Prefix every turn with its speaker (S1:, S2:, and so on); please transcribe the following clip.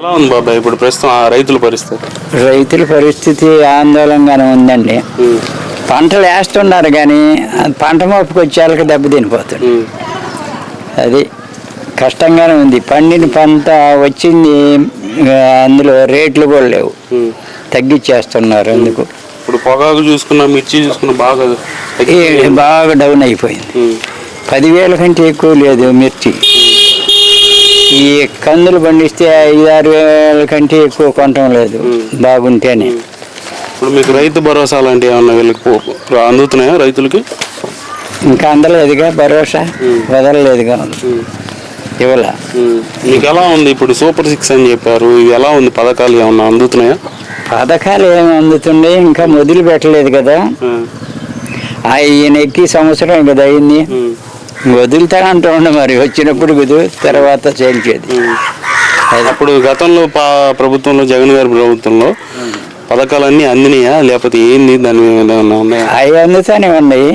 S1: ఎలా ఉంది బాబాయ్ ఇప్పుడు ప్రస్తుతం రైతుల
S2: పరిస్థితి ఆందోళనగానే ఉందండి. పంటలు వేస్తున్నారు కానీ పంట మొప్పుకు వచ్చేళ్ళకి దెబ్బతినిపోతుంది. అది కష్టంగానే ఉంది. పండిన పంట వచ్చింది, అందులో రేట్లు కూడా లేవు, తగ్గించేస్తున్నారు. అందుకు
S1: ఇప్పుడు పొగాకు చూసుకున్నా, మిర్చి చూసుకున్నా
S2: బాగా డౌన్ అయిపోయింది. 10,000 కంటే ఎక్కువ లేదు మిర్చి. ఈ కందులు పండిస్తే 5-6 కంటే ఎక్కువ కొనటం లేదు బాగుంటేనే.
S1: ఇప్పుడు మీకు రైతు భరోసా లాంటి ఏమన్నా వీళ్ళకి అందుతున్నాయా రైతులకి?
S2: ఇంకా అందలేదుగా, భరోసా వదలలేదుగా, ఇవాళ.
S1: మీకు ఎలా ఉంది ఇప్పుడు సూపర్ 6 అని చెప్పారు, ఇవి ఎలా ఉంది? పథకాలు ఏమన్నా అందుతున్నాయా?
S2: పథకాలు ఏమి అందుతుండే, ఇంకా మొదలు పెట్టలేదు కదా. ఈయన ఎక్కి సంవత్సరం కదా అయింది, వదులుతానంటూ ఉండే, మరి వచ్చినప్పుడు తర్వాత చేయించేది.
S1: అప్పుడు గతంలో ప్రభుత్వంలో, జగన్ గారి ప్రభుత్వంలో పథకాలన్నీ అందినాయా లేకపోతే ఏంది? దాని
S2: అవి అందుతానే ఉన్నాయి.